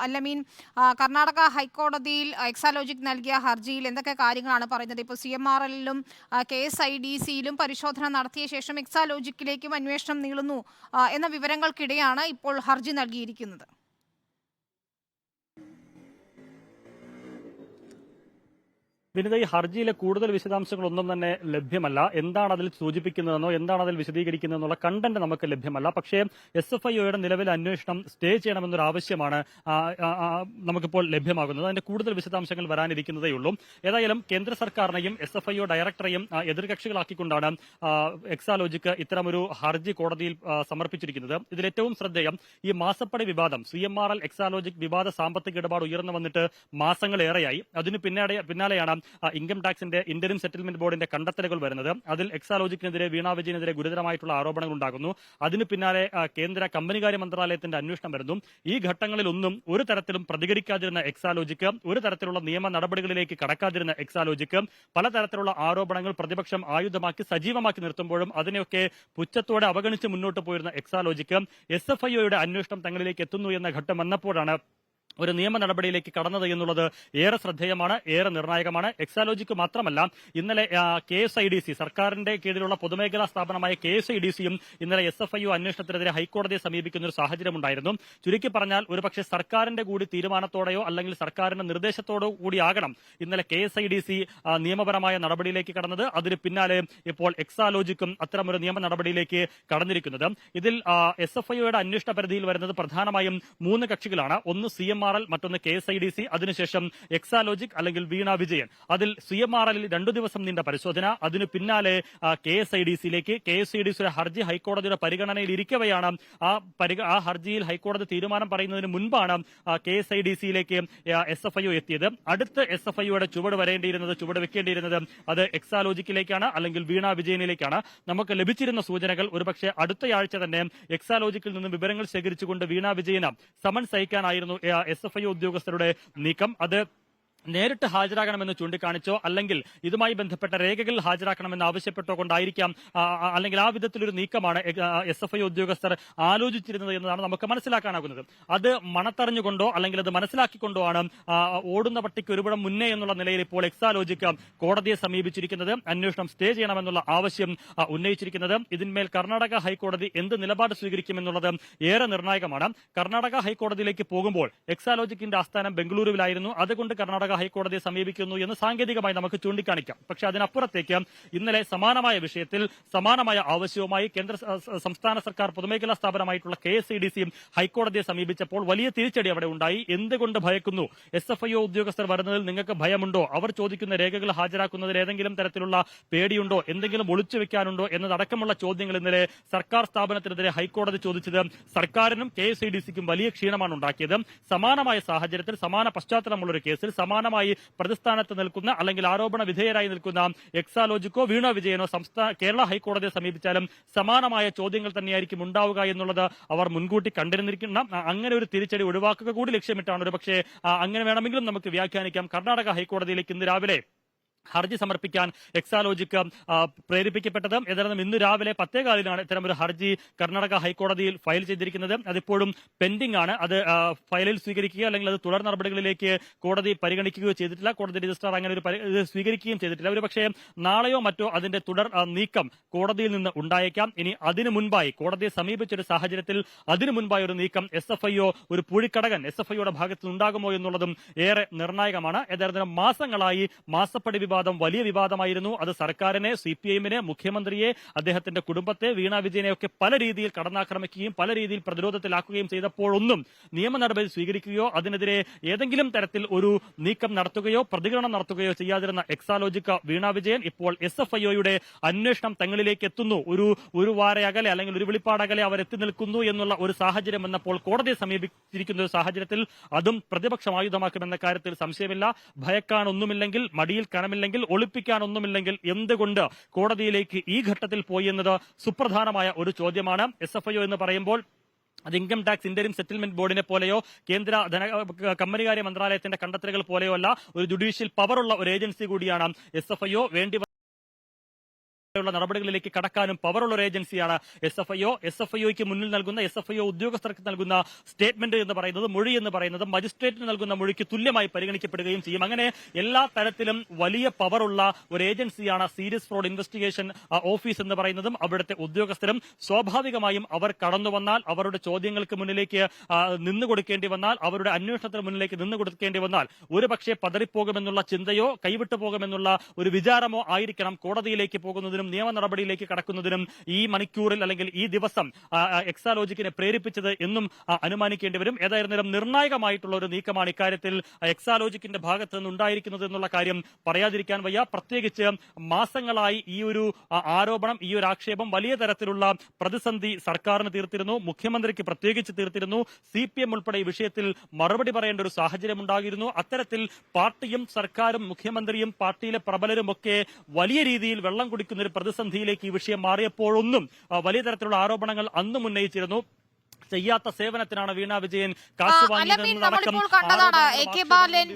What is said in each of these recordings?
അല്ലമീൻ, കർണാടക ഹൈക്കോടതിയിൽ എക്സാലോജിക് നൽകിയ ഹർജിയിൽ എന്തൊക്കെ കാര്യങ്ങളാണ് പറയുന്നത്? ഇപ്പോൾ CMRL-ലും KSIDC-യിലും പരിശോധന നടത്തിയ ശേഷം എക്സാലോജിക്കിലേക്കും അന്വേഷണം നീളുന്നു എന്ന വിവരങ്ങൾക്കിടെയാണ് ഇപ്പോൾ ഹർജി നൽകിയിരിക്കുന്നത്. വിനിത, ഈ ഹർജിയിലെ കൂടുതൽ വിശദാംശങ്ങളൊന്നും തന്നെ ലഭ്യമല്ല. എന്താണ് അതിൽ സൂചിപ്പിക്കുന്നതെന്നോ എന്താണ് അതിൽ വിശദീകരിക്കുന്നതെന്നുള്ള കണ്ടന്റ് നമുക്ക് ലഭ്യമല്ല. പക്ഷേ SFIOയുടെ നിലവിലെ അന്വേഷണം സ്റ്റേ ചെയ്യണമെന്നൊരു ആവശ്യമാണ് നമുക്കിപ്പോൾ ലഭ്യമാകുന്നത്. അതിന്റെ കൂടുതൽ വിശദാംശങ്ങൾ വരാനിരിക്കുന്നതേയുള്ളൂ. ഏതായാലും കേന്ദ്ര സർക്കാരിനെയും SFIO ഡയറക്ടറെയും എതിർകക്ഷികളാക്കിക്കൊണ്ടാണ് എക്സാലോജിക്ക് ഇത്തരമൊരു ഹർജി കോടതിയിൽ സമർപ്പിച്ചിരിക്കുന്നത്. ഇതിലേറ്റവും ശ്രദ്ധേയം ഈ മാസപ്പടി വിവാദം, CMRL എക്സാലോജിക് വിവാദ സാമ്പത്തിക ഇടപാട് ഉയർന്നു വന്നിട്ട് മാസങ്ങളേറെയായി. അതിന് പിന്നാലെയാണ് ഇൻകം ടാക്സിന്റെ ഇന്ററിം സെറ്റിൽമെന്റ് ബോർഡിന്റെ കണ്ടെത്തലുകൾ വരുന്നത്. അതിൽ എക്സാലോജിക്കിനെതിരെ, വീണ വിജയനെതിരെ ഗുരുതരമായിട്ടുള്ള ആരോപണങ്ങൾ ഉണ്ടാകുന്നു. അതിന് പിന്നാലെ കേന്ദ്ര കമ്പനികാര്യ മന്ത്രാലയത്തിന്റെ അന്വേഷണം വരുന്നു. ഈ ഘട്ടങ്ങളിലൊന്നും ഒരു തരത്തിലും പ്രതികരിക്കാതിരുന്ന എക്സാലോജിക്ക്, ഒരു തരത്തിലുള്ള നിയമ നടപടികളിലേക്ക് കടക്കാതിരുന്ന എക്സാലോജിക്ക് പലതരത്തിലുള്ള ആരോപണങ്ങൾ പ്രതിപക്ഷം ആയുധമാക്കി സജീവമാക്കി നിർത്തുമ്പോഴും അതിനെയൊക്കെ പുച്ഛത്തോടെ അവഗണിച്ച് മുന്നോട്ട് പോയിരുന്ന എക്സാലോജിക്ക് SFIOയുടെ അന്വേഷണം തങ്ങളിലേക്ക് എത്തുന്നു എന്ന ഘട്ടം വന്നപ്പോഴാണ് ഒരു നിയമ നടപടിയിലേക്ക് കടന്നത് എന്നുള്ളത് ഏറെ ശ്രദ്ധേയമാണ്, ഏറെ നിർണായകമാണ്. എക്സാലോജിക്ക് മാത്രമല്ല, ഇന്നലെ KSIDC, സർക്കാരിന്റെ കീഴിലുള്ള പൊതുമേഖലാ സ്ഥാപനമായ KSIDC-യും ഇന്നലെ SFIO അന്വേഷണത്തിനെതിരെ ഹൈക്കോടതിയെ സമീപിക്കുന്ന ഒരു സാഹചര്യമുണ്ടായിരുന്നു. ചുരുക്കി പറഞ്ഞാൽ ഒരുപക്ഷെ സർക്കാരിന്റെ കൂടി തീരുമാനത്തോടെയോ അല്ലെങ്കിൽ സർക്കാരിന്റെ നിർദ്ദേശത്തോടോ കൂടിയാകണം ഇന്നലെ KSIDC നിയമപരമായ നടപടിയിലേക്ക് കടന്നത്. അതിന് പിന്നാലെ ഇപ്പോൾ എക്സാലോജിക്കും അത്തരമൊരു നിയമ നടപടിയിലേക്ക് കടന്നിരിക്കുന്നത്. ഇതിൽ SFIOയുടെ അന്വേഷണ പരിധിയിൽ വരുന്നത് പ്രധാനമായും 3 കക്ഷികളാണ്. ഒന്ന് CMRL, മറ്റൊന്ന് KSIDC, അതിനുശേഷം എക്സാലോജിക് അല്ലെങ്കിൽ വീണ വിജയൻ. അതിൽ CMRL-ൽ 2 ദിവസം നീണ്ട പരിശോധന, അതിനു പിന്നാലെ KSIDC-യിലേക്ക്. KSIDC-യുടെ ഹർജി ഹൈക്കോടതിയുടെ പരിഗണനയിൽ ഇരിക്കവെയാണ് ആ ഹർജിയിൽ ഹൈക്കോടതി തീരുമാനം പറയുന്നതിന് മുൻപാണ് KSIDC-യിലേക്ക് SFIO എത്തിയത്. അടുത്ത് SFIOയുടെ ചുവട് വെക്കേണ്ടിയിരുന്നത് അത് എക്സാലോജിക്കിലേക്കാണ് അല്ലെങ്കിൽ വീണ വിജയനിലേക്കാണ്. നമുക്ക് ലഭിച്ചിരുന്ന സൂചനകൾ ഒരുപക്ഷെ അടുത്തയാഴ്ച തന്നെ എക്സാലോജിക്കിൽ നിന്നും വിവരങ്ങൾ ശേഖരിച്ചുകൊണ്ട് വീണ വിജയന് സമൻസ് അയക്കാനായിരുന്നു SFIO ഉദ്യോഗസ്ഥരുടെ നീക്കം. അത് നേരിട്ട് ഹാജരാകണമെന്ന് ചൂണ്ടിക്കാണിച്ചോ അല്ലെങ്കിൽ ഇതുമായി ബന്ധപ്പെട്ട രേഖകൾ ഹാജരാക്കണമെന്ന് ആവശ്യപ്പെട്ടോ കൊണ്ടായിരിക്കാം, അല്ലെങ്കിൽ ആ വിധത്തിലൊരു നീക്കമാണ് SFIO ഉദ്യോഗസ്ഥർ ആലോചിച്ചിരുന്നത് എന്നതാണ് നമുക്ക് മനസ്സിലാക്കാനാകുന്നത്. അത് മണത്തറിഞ്ഞുകൊണ്ടോ അല്ലെങ്കിൽ അത് മനസ്സിലാക്കിക്കൊണ്ടോ ആണ് ഓടുന്ന പട്ടിക്ക് ഒരുപടം മുന്നേ എന്നുള്ള നിലയിൽ ഇപ്പോൾ എക്സാലോജിക്ക് കോടതിയെ സമീപിച്ചിരിക്കുന്നത്, അന്വേഷണം സ്റ്റേ ചെയ്യണമെന്നുള്ള ആവശ്യം ഉന്നയിച്ചിരിക്കുന്നത്. ഇതിന്മേൽ കർണാടക ഹൈക്കോടതി എന്ത് നിലപാട് സ്വീകരിക്കുമെന്നുള്ളത് ഏറെ നിർണായകമാണ്. കർണാടക ഹൈക്കോടതിയിലേക്ക് പോകുമ്പോൾ എക്സാലോജിക്കിന്റെ ആസ്ഥാനം ബംഗളൂരുവിലായിരുന്നു. അതുകൊണ്ട് കർണാടക ഹൈക്കോടതിയെ സമീപിക്കുന്നു എന്ന് സാങ്കേതികമായി നമുക്ക് ചൂണ്ടിക്കാണിക്കാം. പക്ഷേ അതിനപ്പുറത്തേക്ക് ഇന്നലെ സമാനമായ വിഷയത്തിൽ സമാനമായ ആവശ്യവുമായി സംസ്ഥാന സർക്കാർ പൊതുമേഖലാ സ്ഥാപനമായിട്ടുള്ള KSIDC-യും ഹൈക്കോടതിയെ സമീപിച്ചപ്പോൾ വലിയ തിരിച്ചടി അവിടെ ഉണ്ടായി. എന്തുകൊണ്ട് ഭയക്കുന്നു? SFIO ഉദ്യോഗസ്ഥർ വരുന്നതിൽ നിങ്ങൾക്ക് ഭയമുണ്ടോ? അവർ ചോദിക്കുന്ന രേഖകൾ ഹാജരാക്കുന്നതിൽ ഏതെങ്കിലും തരത്തിലുള്ള പേടിയുണ്ടോ? എന്തെങ്കിലും ഒളിച്ചു വെക്കാനുണ്ടോ എന്നതടക്കമുള്ള ചോദ്യങ്ങൾ ഇന്നലെ സർക്കാർ സ്ഥാപനത്തിനെതിരെ ഹൈക്കോടതി ചോദിച്ചത് സർക്കാരിനും KSIDC-ക്കും വലിയ ക്ഷീണമാണ് ഉണ്ടാക്കിയത്. സമാനമായ സാഹചര്യത്തിൽ, സമാന പശ്ചാത്തലമുള്ള ഒരു കേസിൽ സമാനമായി പ്രതിസ്ഥാനത്ത് നിൽക്കുന്ന അല്ലെങ്കിൽ ആരോപണ വിധേയരായി നിൽക്കുന്ന എക്സാലോജിക്കോ വീണ വിജയനോ കേരള ഹൈക്കോടതിയെ സമീപിച്ചാലും സമാനമായ ചോദ്യങ്ങൾ തന്നെയായിരിക്കും ഉണ്ടാവുക എന്നുള്ളത് അവർ മുൻകൂട്ടി കണ്ടിരുന്നിരിക്കുന്ന അങ്ങനെ ഒരു തിരിച്ചടി ഒഴിവാക്കുക കൂടി ലക്ഷ്യമിട്ടാണ് ഒരുപക്ഷെ, അങ്ങനെ വേണമെങ്കിലും നമുക്ക് വ്യാഖ്യാനിക്കാം, കർണാടക ഹൈക്കോടതിയിലേക്ക് ഇന്ന് രാവിലെ ഹർജി സമർപ്പിക്കാൻ എക്സാലോജിക്ക് പ്രേരിപ്പിക്കപ്പെട്ടത്. ഏതായാലും ഇന്ന് രാവിലെ 10:15 ഇത്തരമൊരു ഹർജി കർണാടക ഹൈക്കോടതിയിൽ ഫയൽ ചെയ്തിരിക്കുന്നത്. അതിപ്പോഴും പെൻഡിംഗ് ആണ്. അത് ഫയലിൽ സ്വീകരിക്കുകയോ അല്ലെങ്കിൽ അത് തുടർ നടപടികളിലേക്ക് കോടതി പരിഗണിക്കുകയോ ചെയ്തിട്ടില്ല. കോടതി രജിസ്ട്രാർ അങ്ങനെ ഒരു സ്വീകരിക്കുകയും ചെയ്തിട്ടില്ല. ഒരുപക്ഷെ നാളെയോ മറ്റോ അതിന്റെ തുടർ നീക്കം കോടതിയിൽ നിന്ന് ഉണ്ടായേക്കാം. ഇനി അതിനു മുൻപായി കോടതിയെ സമീപിച്ചൊരു സാഹചര്യത്തിൽ അതിനു മുൻപായി ഒരു നീക്കം SFIO, ഒരു പൂഴിക്കടകൻ SFIOയുടെ ഭാഗത്ത് ഉണ്ടാകുമോ എന്നുള്ളതും ഏറെ നിർണായകമാണ്. ഏതായാലും മാസങ്ങളായി മാസപ്പടി വിവാദം വലിയ വിവാദമായിരുന്നു. അത് സർക്കാരിനെ, CPI-നെ, മുഖ്യമന്ത്രിയെ, അദ്ദേഹത്തിന്റെ കുടുംബത്തെ, വീണ വിജയനെയൊക്കെ പല രീതിയിൽ കടന്നാക്രമിക്കുകയും പല രീതിയിൽ പ്രതിരോധത്തിലാക്കുകയും ചെയ്തപ്പോഴൊന്നും നിയമ നടപടി സ്വീകരിക്കുകയോ അതിനെതിരെ ഏതെങ്കിലും തരത്തിൽ ഒരു നീക്കം നടത്തുകയോ പ്രതികരണം നടത്തുകയോ ചെയ്യാതിരുന്ന എക്സാലോജിക്ക്, വീണ വിജയൻ ഇപ്പോൾ SFIOയുടെ അന്വേഷണം തങ്ങളിലേക്ക് എത്തുന്നു, ഒരു വാരയകലെ അല്ലെങ്കിൽ ഒരു വിളിപ്പാടകലെ അവരെത്തി നിൽക്കുന്നു എന്നുള്ള ഒരു സാഹചര്യം വന്നപ്പോൾ കോടതിയെ സമീപിച്ചിരിക്കുന്ന ഒരു സാഹചര്യത്തിൽ അതും പ്രതിപക്ഷം ആയുധമാക്കുമെന്ന കാര്യത്തിൽ സംശയമില്ല. ഭയക്കാനൊന്നുമില്ലെങ്കിൽ, മടിയിൽ കനമില്ലെങ്കിൽ, ഒളിപ്പിക്കാനൊന്നുമില്ലെങ്കിൽ എന്തുകൊണ്ട് കോടതിയിലേക്ക് ഈ ഘട്ടത്തിൽ പോയി എന്നത് സുപ്രധാനമായ ഒരു ചോദ്യമാണ്. SFIO എന്ന് പറയുമ്പോൾ അത് ഇൻകം ടാക്സ് ഇന്ററിം സെറ്റിൽമെന്റ് ബോർഡിനെ പോലെയോ കേന്ദ്ര കമ്പനികാര്യ മന്ത്രാലയത്തിന്റെ കണ്ടെത്തലുകൾ പോലെയോ അല്ല, ഒരു ജുഡീഷ്യൽ പവറുള്ള ഒരു ഏജൻസി കൂടിയാണ് SFIO. വേണ്ടി ുള്ള നടപടികളിലേക്ക് കടക്കാനും പവറുള്ള ഒരു ഏജൻസിയാണ് SFIO മുന്നിൽ നൽകുന്ന SFIO ഉദ്യോഗസ്ഥർക്ക് നൽകുന്ന സ്റ്റേറ്റ്മെന്റ് എന്ന് പറയുന്നത്, മൊഴി എന്ന് പറയുന്നത് മജിസ്ട്രേറ്റിന് നൽകുന്ന മൊഴിക്ക് തുല്യമായി പരിഗണിക്കപ്പെടുകയും ചെയ്യും. അങ്ങനെ എല്ലാ തരത്തിലും വലിയ പവറുള്ള ഒരു ഏജൻസിയാണ് സീരിയസ് ഫ്രോഡ് ഇൻവെസ്റ്റിഗേഷൻ ഓഫീസ് എന്ന് പറയുന്നതും അവിടുത്തെ ഉദ്യോഗസ്ഥരും. സ്വാഭാവികമായും അവർ കടന്നു വന്നാൽ, അവരുടെ ചോദ്യങ്ങൾക്ക് മുന്നിലേക്ക് നിന്നു കൊടുക്കേണ്ടി വന്നാൽ, അവരുടെ അന്വേഷണത്തിന് മുന്നിലേക്ക് നിന്നു കൊടുക്കേണ്ടി വന്നാൽ ഒരുപക്ഷെ പതറിപ്പോകുമെന്നുള്ള ചിന്തയോ കൈവിട്ടു പോകുമെന്നുള്ള ഒരു വിചാരമോ ആയിരിക്കണം കോടതിയിലേക്ക് പോകുന്നതിനും നിയമ നടപടിയിലേക്ക് കടക്കുന്നതിനും ഈ മണിക്കൂറിൽ അല്ലെങ്കിൽ ഈ ദിവസം എക്സാലോജിക്കിനെ പ്രേരിപ്പിച്ചത് എന്നും അനുമാനിക്കേണ്ടി വരും. ഏതായിരുന്നാലും നിർണായകമായിട്ടുള്ള ഒരു നീക്കമാണ് ഇക്കാര്യത്തിൽ എക്സാലോജിക്കിന്റെ ഭാഗത്ത് നിന്നുണ്ടായിരിക്കുന്നത് എന്നുള്ള കാര്യം പറയാതിരിക്കാൻ വയ്യ. പ്രത്യേകിച്ച് മാസങ്ങളായി ഈ ഒരു ആരോപണം, ഈ ഒരു ആക്ഷേപം വലിയ തരത്തിലുള്ള പ്രതിസന്ധി സർക്കാരിന് തീർത്തിരുന്നു, മുഖ്യമന്ത്രിക്ക് പ്രത്യേകിച്ച് തീർത്തിരുന്നു. CPM ഉൾപ്പെടെ ഈ വിഷയത്തിൽ മറുപടി പറയേണ്ട ഒരു സാഹചര്യം ഉണ്ടായിരുന്നു. അത്തരത്തിൽ പാർട്ടിയും സർക്കാരും മുഖ്യമന്ത്രിയും പാർട്ടിയിലെ പ്രബലരും ഒക്കെ വലിയ രീതിയിൽ വെള്ളം കുടിക്കുന്ന ഒരു പ്രതിസന്ധിയിലേക്ക് ഈ വിഷയം മാറിയപ്പോഴൊന്നും വലിയ തരത്തിലുള്ള ആരോപണങ്ങൾ അന്നും ഉന്നയിച്ചിരുന്നു. ചെയ്യാത്ത സേവനത്തിനാണ് വീണ വിജയൻ കാശ് വാങ്ങിയതെന്നതടക്കം കണ്ടതാണ്. AK ബാലൻ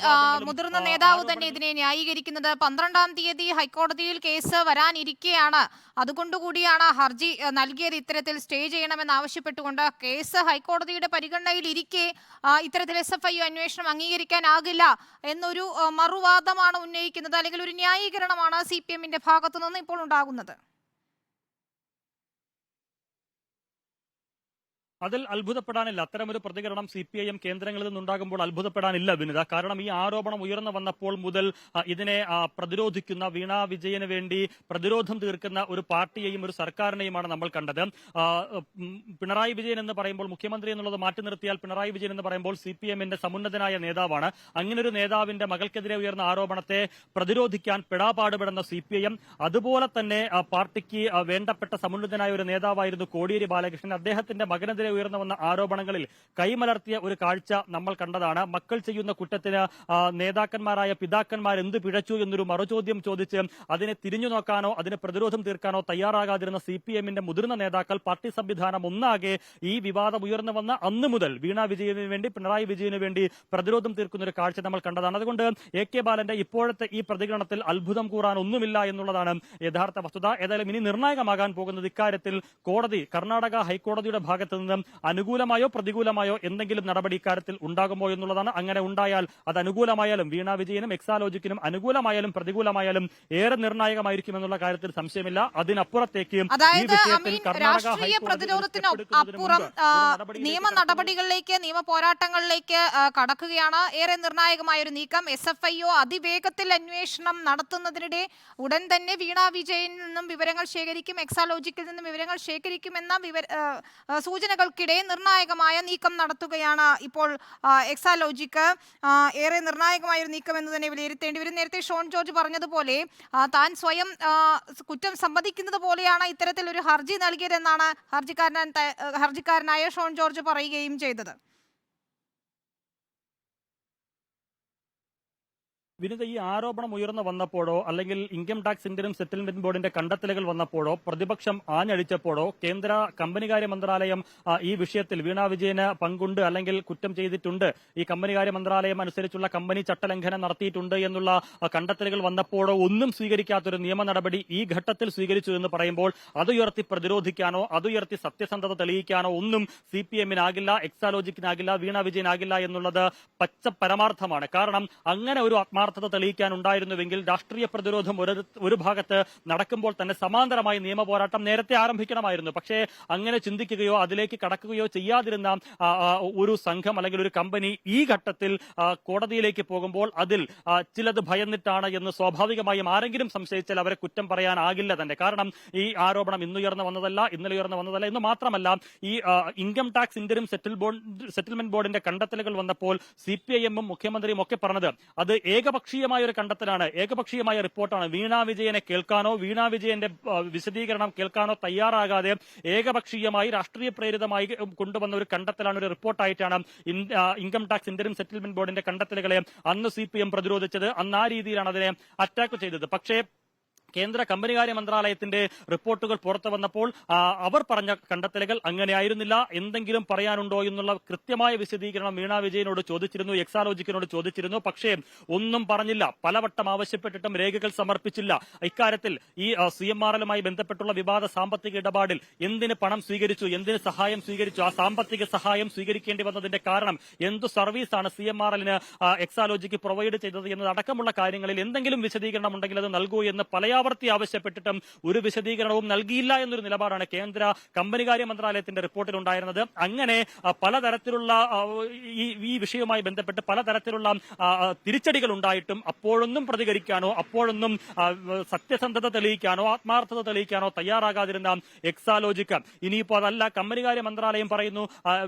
മുതിർന്ന നേതാവ് തന്നെ ഇതിനെ ന്യായീകരിക്കുന്നത് 12-ാം തീയതി ഹൈക്കോടതിയിൽ കേസ് വരാനിരിക്കെയാണ്, അതുകൊണ്ടുകൂടിയാണ് ഹർജി നൽകിയത് ഇത്തരത്തിൽ സ്റ്റേ ചെയ്യണമെന്ന് ആവശ്യപ്പെട്ടുകൊണ്ട്. കേസ് ഹൈക്കോടതിയുടെ പരിഗണനയിൽ ഇരിക്കെ ഇത്തരത്തിൽ SFIO അന്വേഷണം അംഗീകരിക്കാനാകില്ല എന്നൊരു മറുവാദമാണ് ഉന്നയിക്കുന്നത്, അല്ലെങ്കിൽ ഒരു ന്യായീകരണമാണ് CPMന്റെ ഭാഗത്തു നിന്ന് ഇപ്പോൾ ഉണ്ടാകുന്നത്. അതിൽ അത്ഭുതപ്പെടാനില്ല. അത്തരമൊരു പ്രതികരണം CPIM കേന്ദ്രങ്ങളിൽ നിന്നുണ്ടാകുമ്പോൾ അത്ഭുതപ്പെടാനില്ല വിനിത. കാരണം ഈ ആരോപണം ഉയർന്നു വന്നപ്പോൾ മുതൽ ഇതിനെ പ്രതിരോധിക്കുന്ന, വീണ വിജയന് വേണ്ടി പ്രതിരോധം തീർക്കുന്ന ഒരു പാർട്ടിയെയും ഒരു സർക്കാരിനെയുമാണ് നമ്മൾ കണ്ടത്. പിണറായി വിജയൻ എന്ന് പറയുമ്പോൾ, മുഖ്യമന്ത്രി എന്നുള്ളത് മാറ്റി നിർത്തിയാൽ പിണറായി വിജയൻ എന്ന് പറയുമ്പോൾ CPMന്റെ സമുന്നതനായ നേതാവാണ്. അങ്ങനൊരു നേതാവിന്റെ മകൾക്കെതിരെ ഉയർന്ന ആരോപണത്തെ പ്രതിരോധിക്കാൻ പെടാപാടുപെടുന്ന CPIM, അതുപോലെ തന്നെ പാർട്ടിക്ക് വേണ്ടപ്പെട്ട സമുന്നതനായ ഒരു നേതാവായിരുന്നു കോടിയേരി ബാലകൃഷ്ണൻ. അദ്ദേഹത്തിന്റെ മകനെതിരെ ഉയർന്നു വന്ന ആരോപണങ്ങളിൽ കൈമലർത്തിയ ഒരു കാഴ്ച നമ്മൾ കണ്ടതാണ്. മക്കൾ ചെയ്യുന്ന കുറ്റത്തിന് നേതാക്കന്മാരായ പിതാക്കന്മാർ എന്ത് പിഴച്ചു എന്നൊരു മറുചോദ്യം ചോദിച്ച് അതിനെ തിരിഞ്ഞു നോക്കാനോ അതിന് പ്രതിരോധം തീർക്കാനോ തയ്യാറാകാതിരുന്ന CPMന്റെ മുതിർന്ന നേതാക്കൾ, പാർട്ടി സംവിധാനം ഒന്നാകെ ഈ വിവാദം ഉയർന്നു വന്ന അന്ന് മുതൽ വീണ വിജയന് വേണ്ടി, പിണറായി വിജയന് വേണ്ടി പ്രതിരോധം തീർക്കുന്ന ഒരു കാഴ്ച നമ്മൾ കണ്ടതാണ്. അതുകൊണ്ട് AK ബാലന്റെ ഇപ്പോഴത്തെ ഈ പ്രതികരണത്തിൽ അത്ഭുതം കൂറാൻ ഒന്നുമില്ല എന്നുള്ളതാണ് യഥാർത്ഥ വസ്തുത. ഏതായാലും ഇനി നിർണായകമാകാൻ പോകുന്നത് ഇക്കാര്യത്തിൽ കോടതി, കർണാടക ഹൈക്കോടതിയുടെ ഭാഗത്ത് നിന്ന് അനുകൂലമായോ പ്രതികൂലമായോ എന്തെങ്കിലും നടപടി ഇക്കാര്യത്തിൽ ഉണ്ടാകുമോ എന്നുള്ളതാണ്. അങ്ങനെ ഉണ്ടായാൽ അത് അനുകൂലമായാലും വീണ വിജയനും എക്സാലോജിക്കിനും അനുകൂലമായാലും പ്രതികൂലമായാലും ഏറെ നിർണായകമായിരിക്കുമെന്നുള്ള കാര്യത്തിൽ സംശയമില്ല. അതിനപ്പുറത്തേക്ക് ഈ വിഷയത്തിൽ രാഷ്ട്രീയ പ്രതിരോധത്തിനപ്പുറം നിയമ നടപടികളിലേക്ക്, നിയമ പോരാട്ടങ്ങളിലേക്ക് കടക്കുകയാണ്. ഏറെ നിർണായകമായ ഒരു നീക്കം. SFIO അതിവേഗത്തിൽ അന്വേഷണം നടത്തുന്നതിനിടെ ഉടൻ തന്നെ വീണ വിജയനിൽ നിന്നും വിവരങ്ങൾ ശേഖരിക്കും, എക്സാലോജിക്കിൽ നിന്നും വിവരങ്ങൾ ശേഖരിക്കുമെന്ന സൂചനകൾക്കിടെ നിർണായകമായ നീക്കം നടത്തുകയാണ് ഇപ്പോൾ എക്സാലോജിക്ക്. ഏറെ നിർണായകമായ ഒരു നീക്കം എന്ന് തന്നെ വിലയിരുത്തേണ്ടി വരും. നേരത്തെ ഷോൺ ജോർജ് പറഞ്ഞതുപോലെ താൻ സ്വയം കുറ്റം സമ്മതിക്കുന്നത് പോലെയാണ് ഇത്തരത്തിൽ ഒരു ഹർജി നൽകിയതെന്നാണ് ഹർജിക്കാരനായ ഷോൺ ജോർജ് പറയുകയും ചെയ്തത്. വിനിത, ഈ ആരോപണം ഉയർന്നു വന്നപ്പോഴോ അല്ലെങ്കിൽ ഇൻകം ടാക്സ് ഇന്ററിം സെറ്റിൽമെന്റ് ബോർഡിന്റെ കണ്ടെത്തലുകൾ വന്നപ്പോഴോ പ്രതിപക്ഷം ആഞ്ഞടിച്ചപ്പോഴോ കേന്ദ്ര കമ്പനികാര്യ മന്ത്രാലയം ഈ വിഷയത്തിൽ വീണ വിജയന് പങ്കുണ്ട് അല്ലെങ്കിൽ കുറ്റം ചെയ്തിട്ടുണ്ട്, ഈ കമ്പനികാര്യ മന്ത്രാലയം അനുസരിച്ചുള്ള കമ്പനി ചട്ടലംഘനം നടത്തിയിട്ടുണ്ട് എന്നുള്ള കണ്ടെത്തലുകൾ വന്നപ്പോഴോ ഒന്നും സ്വീകരിക്കാത്തൊരു നിയമ നടപടി ഈ ഘട്ടത്തിൽ സ്വീകരിച്ചു എന്ന് പറയുമ്പോൾ അതുയർത്തി പ്രതിരോധിക്കാനോ അതുയർത്തി സത്യസന്ധത തെളിയിക്കാനോ ഒന്നും CPMനാകില്ല, എക്സാലോജിക്കിനാകില്ല, വീണ വിജയനാകില്ല എന്നുള്ളത് പച്ച പരമാർത്ഥമാണ്. കാരണം അങ്ങനെ ഒരു ആത്മാർത്ഥത തെളിയിക്കാനുണ്ടായിരുന്നുവെങ്കിൽ രാഷ്ട്രീയ പ്രതിരോധം ഒരു ഭാഗത്ത് നടക്കുമ്പോൾ തന്നെ സമാന്തരമായി നിയമ പോരാട്ടം നേരത്തെ ആരംഭിക്കണമായിരുന്നു. പക്ഷേ അങ്ങനെ ചിന്തിക്കുകയോ അതിലേക്ക് കടക്കുകയോ ചെയ്യാതിരുന്ന ഒരു സംഘം അല്ലെങ്കിൽ ഒരു കമ്പനി ഈ ഘട്ടത്തിൽ കോടതിയിലേക്ക് പോകുമ്പോൾ അതിൽ ചിലത് ഭയന്നിട്ടാണ് എന്ന് സ്വാഭാവികമായും ആരെങ്കിലും സംശയിച്ചാൽ അവരെ കുറ്റം പറയാനാകില്ല തന്നെ. കാരണം ഈ ആരോപണം ഇന്നുയർന്നു വന്നതല്ല, ഇന്നലെ ഉയർന്നു വന്നതല്ല എന്ന് മാത്രമല്ല, ഈ ഇൻകം ടാക്സ് ഇന്ററിം സെറ്റിൽമെന്റ് ബോർഡിന്റെ കണ്ടെത്തലുകൾ വന്നപ്പോൾ CPIM-ഉം മുഖ്യമന്ത്രിയും ഒക്കെ പറഞ്ഞത് അത് ഏകപക്ഷീയമായ ഒരു കണ്ടെത്തലാണ്, ഏകപക്ഷീയമായ റിപ്പോർട്ടാണ്. വീണ വിജയനെ കേൾക്കാനോ വീണ വിജയന്റെ വിശദീകരണം കേൾക്കാനോ തയ്യാറാകാതെ ഏകപക്ഷീയമായി രാഷ്ട്രീയ പ്രേരിതമായി കൊണ്ടുവന്ന ഒരു കണ്ടെത്തലാണ്, ഒരു റിപ്പോർട്ടായിട്ടാണ് ഇൻകം ടാക്സ് ഇന്ററിം സെറ്റിൽമെന്റ് ബോർഡിന്റെ കണ്ടെത്തലുകളെ അന്ന് CPM പ്രതിരോധിച്ചത്. അന്ന് ആ രീതിയിലാണ് അതിനെ അറ്റാക്ക് ചെയ്തത്. പക്ഷേ കേന്ദ്ര കമ്പനികാര്യ മന്ത്രാലയത്തിന്റെ റിപ്പോർട്ടുകൾ പുറത്തു വന്നപ്പോൾ അവർ പറഞ്ഞ കണ്ടെത്തലുകൾ അങ്ങനെയായിരുന്നില്ല. എന്തെങ്കിലും പറയാനുണ്ടോ എന്നുള്ള കൃത്യമായ വിശദീകരണം വീണ വിജയനോട് ചോദിച്ചിരുന്നു, എക്സാലോജിക്കിനോട് ചോദിച്ചിരുന്നു. പക്ഷേ ഒന്നും പറഞ്ഞില്ല. പലവട്ടം ആവശ്യപ്പെട്ടിട്ടും രേഖകൾ സമർപ്പിച്ചില്ല. ഇക്കാര്യത്തിൽ ഈ CMRL-മായി ബന്ധപ്പെട്ടുള്ള വിവാദ സാമ്പത്തിക ഇടപാടിൽ എന്തിന് പണം സ്വീകരിച്ചു, എന്തിന് സഹായം സ്വീകരിച്ചു, ആ സാമ്പത്തിക സഹായം സ്വീകരിക്കേണ്ടി വന്നതിന്റെ കാരണം, എന്തു സർവീസാണ് CMRL-ന് എക്സാലോജിക്ക് പ്രൊവൈഡ് ചെയ്തത് എന്നതടക്കമുള്ള കാര്യങ്ങളിൽ എന്തെങ്കിലും വിശദീകരണം ഉണ്ടെങ്കിൽ അത് നൽകൂ എന്ന് പലയാവർത്തി ആവശ്യപ്പെട്ടിട്ടും ഒരു വിശദീകരണവും നൽകിയില്ല എന്നൊരു നിലപാടാണ് കേന്ദ്ര കമ്പനികാര്യ മന്ത്രാലയത്തിന്റെ റിപ്പോർട്ടിൽ ഉണ്ടായിരുന്നത്. അങ്ങനെ പലതരത്തിലുള്ള ഈ വിഷയവുമായി ബന്ധപ്പെട്ട് പലതരത്തിലുള്ള തിരിച്ചടികൾ ഉണ്ടായിട്ടും അപ്പോഴൊന്നും പ്രതികരിക്കാനോ അപ്പോഴൊന്നും സത്യസന്ധത തെളിയിക്കാനോ ആത്മാർത്ഥത തെളിയിക്കാനോ തയ്യാറാകാതിരുന്ന എക്സാലോജിക്ക് ഇനിയിപ്പോ അതല്ല, കമ്പനികാര്യ മന്ത്രാലയം പറയുന്നു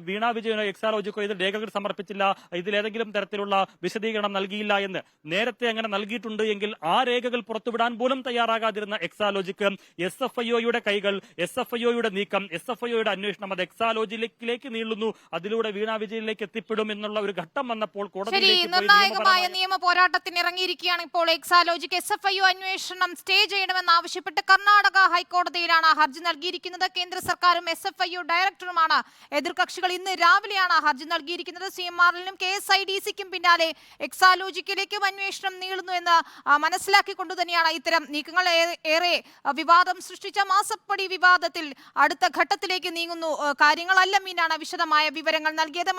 വീണ വിജയനോ എക്സാലോജിക്കോ ഇതിൽ രേഖകൾ സമർപ്പിച്ചില്ല, ഇതിലേതെങ്കിലും തരത്തിലുള്ള വിശദീകരണം നൽകിയില്ല എന്ന്. നേരത്തെ അങ്ങനെ നൽകിയിട്ടുണ്ട് എങ്കിൽ ആ രേഖകൾ പുറത്തുവിടാൻ പോലും തയ്യാറാകാതിരുന്ന എക്സാലോജിക്ക് SFIOയുടെ കൈകൾ, SFIOയുടെ നീക്കം, SFIOയുടെ അന്വേഷണം അത് എക്സാലോജിക്കിലേക്ക് നീളുന്നു, അതിലൂടെ വീണ വിജയനിലേക്ക് എത്തിപ്പെടും എന്നുള്ള ഒരു ഘട്ടം വന്നപ്പോൾ നിർണായകമായ നിയമ പോരാട്ടത്തിന് ഇറങ്ങിയിരിക്കുകയാണ് ഇപ്പോൾ എക്സാലോജിക്. SFIO അന്വേഷണം സ്റ്റേ ചെയ്യണമെന്ന് ആവശ്യപ്പെട്ട് കർണാടക ഹൈക്കോടതിയിലാണ് ഹർജി നൽകിയിരിക്കുന്നത്. കേന്ദ്ര സർക്കാരും SFIO ഡയറക്ടറുമാണ് എതിർകക്ഷികൾ. ഇന്ന് രാവിലെയാണ് ഹർജി നൽകിയിരിക്കുന്നത്. CMRL-നും KSIDC-ക്കും പിന്നാലെ എക്സാലോജിക്കിലേക്കും അന്വേഷണം നീളുന്നു എന്ന് മനസ്സിലാക്കിക്കൊണ്ട് തന്നെയാണ് ഇത്തരം നീക്കങ്ങൾ. ഏറെ വിവാദം സൃഷ്ടിച്ച മാസപ്പടി വിവാദത്തിൽ അടുത്ത ഘട്ടത്തിലേക്ക് നീങ്ങുന്നു കാര്യങ്ങൾ. അല്ലമീനാണ് വിശദമായ വിവരങ്ങൾ നൽകിയത്.